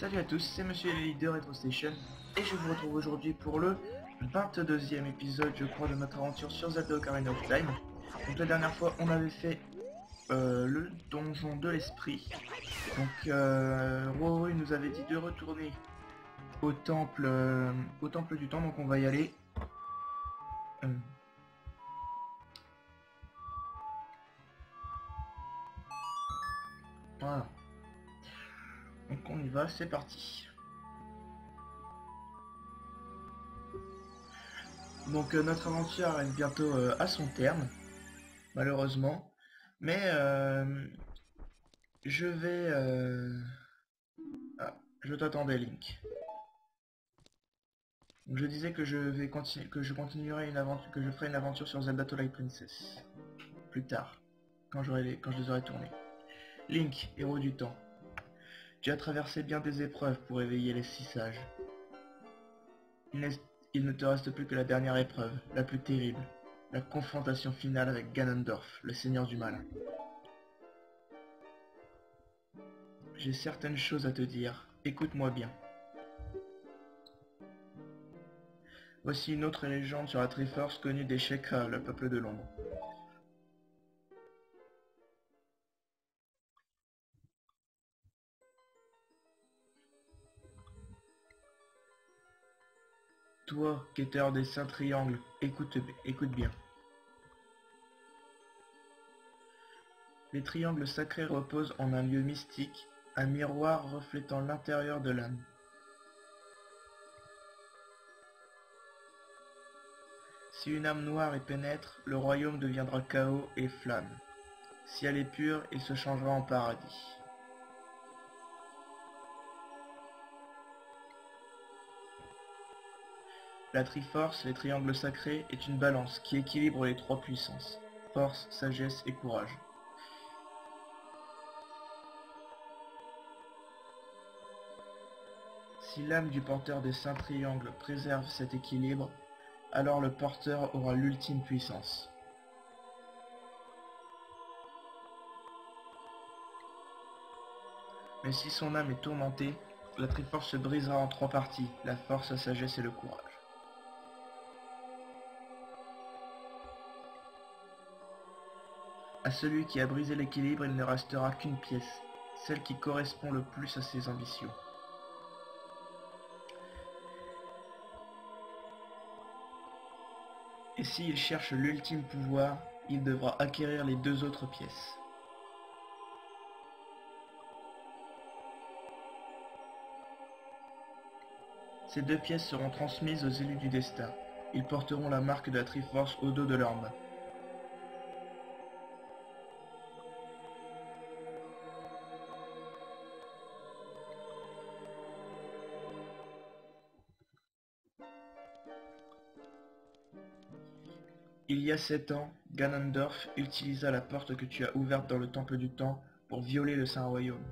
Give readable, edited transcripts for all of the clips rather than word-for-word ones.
Salut à tous, c'est Monsieur Eli de RetroStation et je vous retrouve aujourd'hui pour le 22e épisode, je crois, de notre aventure sur Zelda Ocarina of Time. Donc la dernière fois, on avait fait le donjon de l'esprit. Donc Roro nous avait dit de retourner au temple du temps, donc on va y aller. Voilà. Donc on y va, c'est parti. Donc notre aventure arrive bientôt à son terme, malheureusement. Mais je vais... Ah, je t'attendais, Link. Donc, je disais que je continuerai une aventure, que je ferai une aventure sur Zelda Twilight Princess. Plus tard, quand je les aurai tournés. Link, héros du temps. Tu as traversé bien des épreuves pour éveiller les six sages. Il ne te reste plus que la dernière épreuve, la plus terrible. La confrontation finale avec Ganondorf, le seigneur du mal. J'ai certaines choses à te dire, écoute-moi bien. Voici une autre légende sur la Triforce connue des Shekra, le peuple de l'ombre. Toi, quêteur des saints triangles, écoute bien. Les triangles sacrés reposent en un lieu mystique, un miroir reflétant l'intérieur de l'âme. Si une âme noire y pénètre, le royaume deviendra chaos et flamme. Si elle est pure, il se changera en paradis. La Triforce, les triangles sacrés, est une balance qui équilibre les trois puissances, force, sagesse et courage. Si l'âme du porteur des saints triangles préserve cet équilibre, alors le porteur aura l'ultime puissance. Mais si son âme est tourmentée, la Triforce se brisera en trois parties, la force, la sagesse et le courage. À celui qui a brisé l'équilibre, il ne restera qu'une pièce, celle qui correspond le plus à ses ambitions. Et s'il cherche l'ultime pouvoir, il devra acquérir les deux autres pièces. Ces deux pièces seront transmises aux élus du destin. Ils porteront la marque de la Triforce au dos de leurs mains. Il y a 7 ans, Ganondorf utilisa la porte que tu as ouverte dans le Temple du Temps pour violer le Saint-Royaume.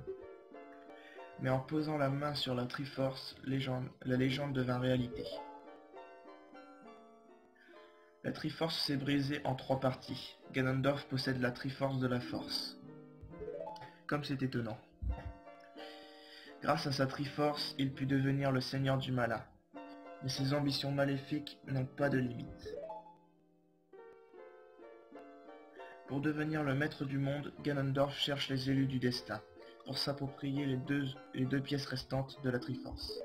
Mais en posant la main sur la Triforce, la légende devint réalité. La Triforce s'est brisée en trois parties. Ganondorf possède la Triforce de la Force. Comme c'est étonnant. Grâce à sa Triforce, il put devenir le Seigneur du Malin. Mais ses ambitions maléfiques n'ont pas de limite. Pour devenir le maître du monde, Ganondorf cherche les élus du destin, pour s'approprier les deux pièces restantes de la Triforce.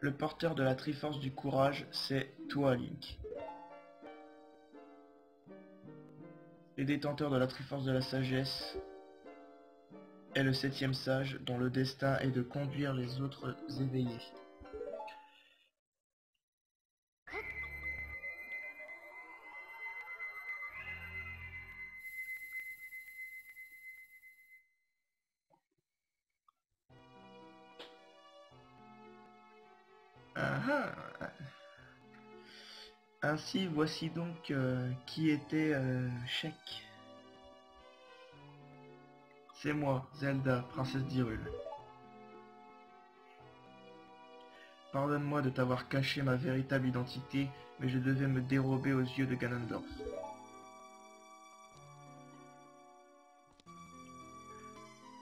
Le porteur de la Triforce du courage, c'est toi, Link. Les détenteurs de la Triforce de la sagesse est le 7e sage, dont le destin est de conduire les autres éveillés. Ainsi, voici donc qui était Sheik. C'est moi, Zelda, princesse d'Hyrule. Pardonne-moi de t'avoir caché ma véritable identité, mais je devais me dérober aux yeux de Ganondorf.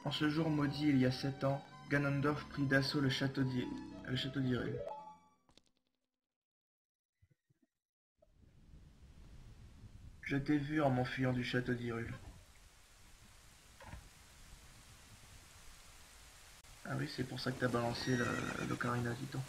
En ce jour maudit, il y a 7 ans, Ganondorf prit d'assaut le château d'Hyrule. Je t'ai vu en m'enfuyant du château d'Hyrule. Ah oui, c'est pour ça que t'as balancé l'ocarina, dis-donc.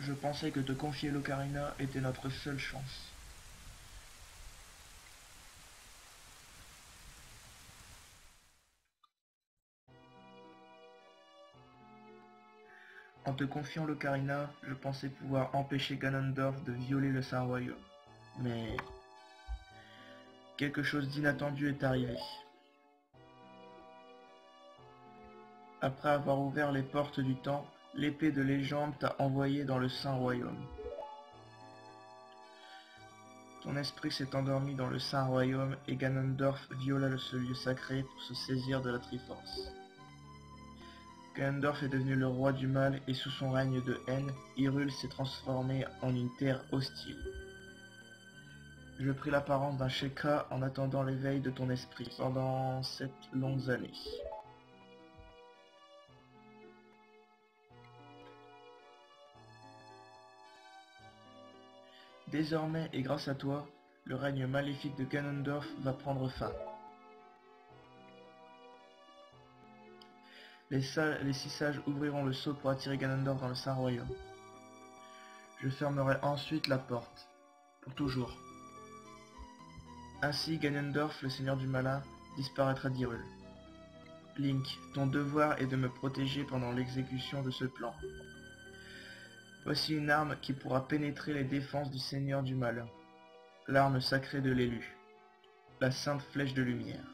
Je pensais que te confier l'ocarina était notre seule chance. En te confiant l'ocarina, je pensais pouvoir empêcher Ganondorf de violer le Saint-Royaume. Mais quelque chose d'inattendu est arrivé. Après avoir ouvert les portes du temps, l'épée de légende t'a envoyé dans le Saint-Royaume. Ton esprit s'est endormi dans le Saint-Royaume et Ganondorf viola ce lieu sacré pour se saisir de la Triforce. Ganondorf est devenu le roi du mal et sous son règne de haine, Hyrule s'est transformé en une terre hostile. Je pris l'apparence d'un Sheikah en attendant l'éveil de ton esprit pendant 7 longues années. Désormais et grâce à toi, le règne maléfique de Ganondorf va prendre fin. Les 6 sages ouvriront le sceau pour attirer Ganondorf dans le Saint-Royaume. Je fermerai ensuite la porte, pour toujours. Ainsi Ganondorf, le seigneur du malin, disparaîtra d'Hyrule. Link, ton devoir est de me protéger pendant l'exécution de ce plan. Voici une arme qui pourra pénétrer les défenses du seigneur du malin. L'arme sacrée de l'élu. La sainte flèche de lumière.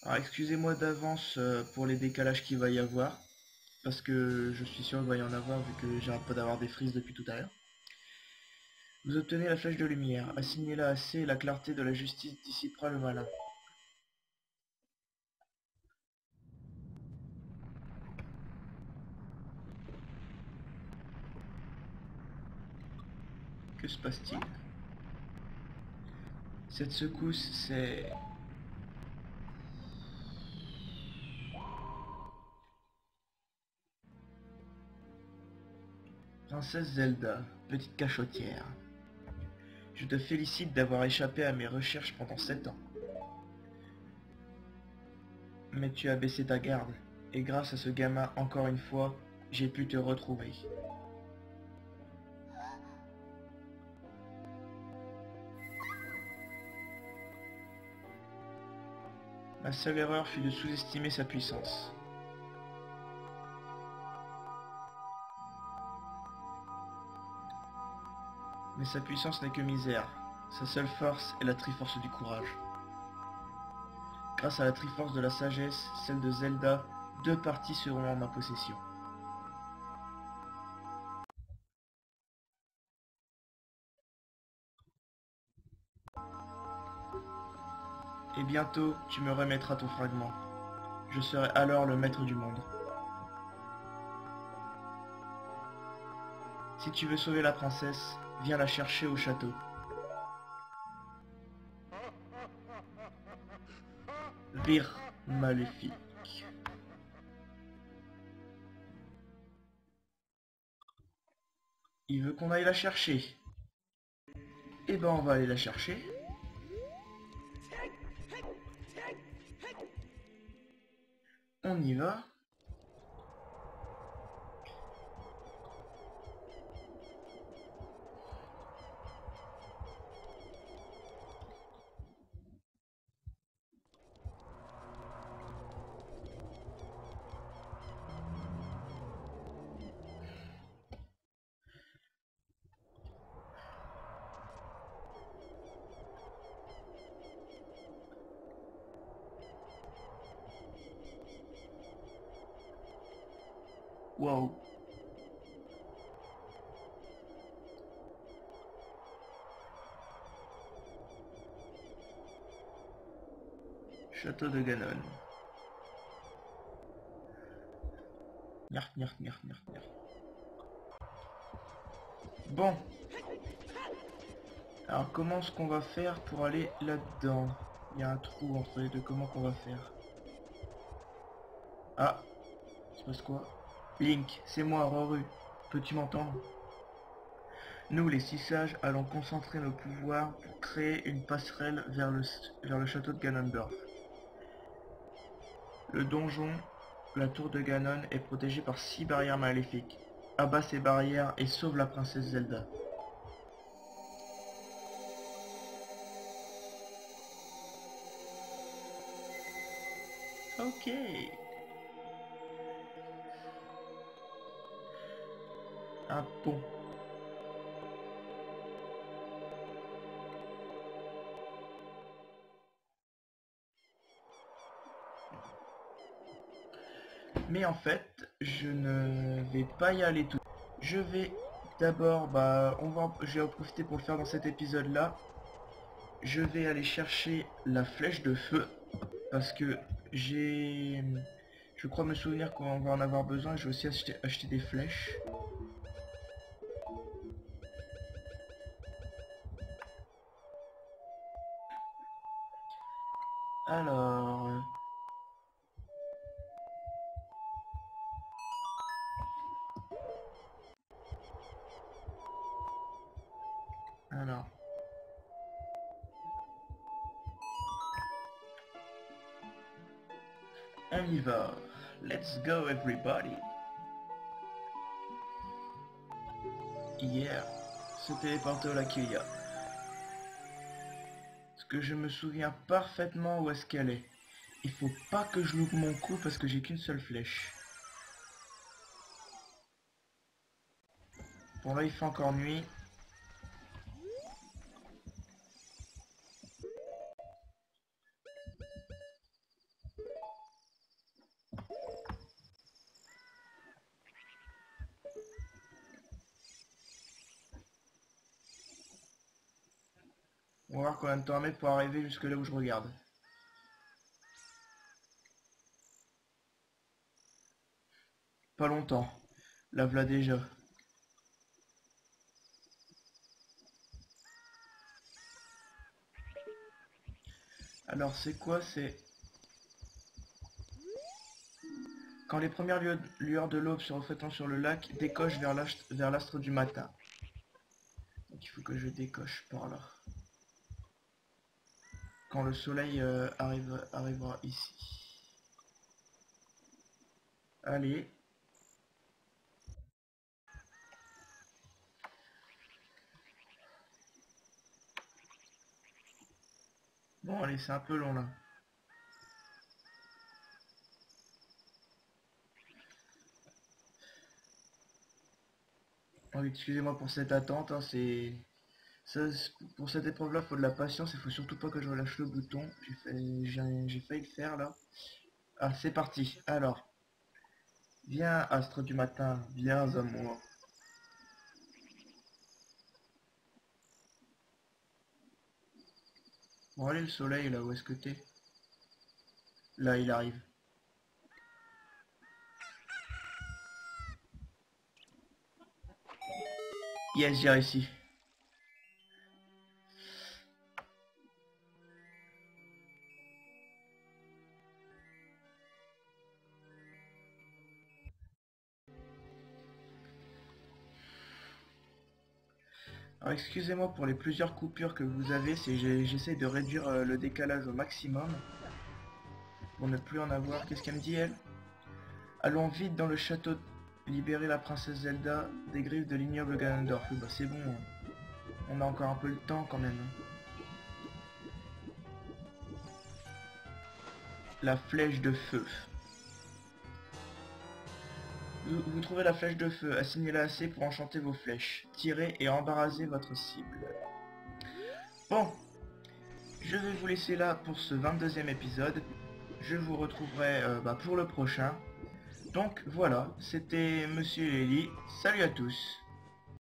Alors excusez-moi d'avance pour les décalages qu'il va y avoir, parce que je suis sûr qu'il va y en avoir vu que j'arrête pas d'avoir des frises depuis tout à l'heure. Vous obtenez la flèche de lumière. Assignez-la assez et la clarté de la justice dissipera le malin. Que se passe-t-il? Cette secousse, c'est... Princesse Zelda, petite cachotière. Je te félicite d'avoir échappé à mes recherches pendant 7 ans. Mais tu as baissé ta garde, et grâce à ce gamin, encore une fois, j'ai pu te retrouver. Ma seule erreur fut de sous-estimer sa puissance. Mais sa puissance n'est que misère. Sa seule force est la Triforce du courage. Grâce à la Triforce de la sagesse, celle de Zelda, 2 parties seront en ma possession. Et bientôt, tu me remettras ton fragment. Je serai alors le maître du monde. Si tu veux sauver la princesse, viens la chercher au château. Rire maléfique. Il veut qu'on aille la chercher. Eh ben on va aller la chercher. On y va. Wow. Château de Ganon. Nyart, nyart, nyart, nyart, nyart. Bon. Alors comment est-ce qu'on va faire pour aller là-dedans? Il y a un trou entre les deux, comment qu'on va faire? Ah, il se passe quoi? Link, c'est moi, Roru. Peux-tu m'entendre? Nous, les six sages, allons concentrer nos pouvoirs pour créer une passerelle vers le château de Ganondorf. Le donjon, la tour de Ganon, est protégé par 6 barrières maléfiques. Abat ces barrières et sauve la princesse Zelda. Ok. Un pont. Mais en fait, je ne vais pas y aller tout. Je vais d'abord, je vais en profiter pour le faire dans cet épisode-là. Je vais aller chercher la flèche de feu parce que je crois me souvenir qu'on va en avoir besoin. Je vais aussi acheter des flèches. Alors, alors, on y va. Let's go everybody. Yeah, se téléporter au lac Hylia. Parce que je me souviens parfaitement où est-ce qu'elle est. Il faut pas que je loupe mon coup parce que j'ai qu'une seule flèche. Bon là il fait encore nuit. On va voir combien de temps on met pour arriver jusque là où je regarde. Pas longtemps. La v'là déjà. Alors c'est quoi? C'est... Quand les premières lueurs de l'aube se reflétant sur le lac, décoche vers l'astre du matin. Donc il faut que je décoche par là. Quand le soleil arrivera ici. Allez. Bon allez, c'est un peu long là. Oh, excusez-moi pour cette attente, hein, pour cette épreuve là, faut de la patience, il faut surtout pas que je relâche le bouton. J'ai failli le faire là. Ah, c'est parti. Alors, viens astre du matin, viens à moi. Bon allez le soleil là, où est-ce que t'es? Là il arrive. Yes, j'ai réussi. Alors excusez-moi pour les plusieurs coupures que vous avez, j'essaie de réduire le décalage au maximum pour ne plus en avoir. Qu'est-ce qu'elle me dit elle? Allons vite dans le château, libérer la princesse Zelda des griffes de l'ignoble Ganondorf. Oui, bah c'est bon, hein. On a encore un peu le temps quand même, hein. La flèche de feu. Vous trouvez la flèche de feu, assignez-la assez pour enchanter vos flèches. Tirez et embarrassez votre cible. Bon, je vais vous laisser là pour ce 22e épisode. Je vous retrouverai pour le prochain. Donc voilà, c'était Monsieur Lely. Salut à tous.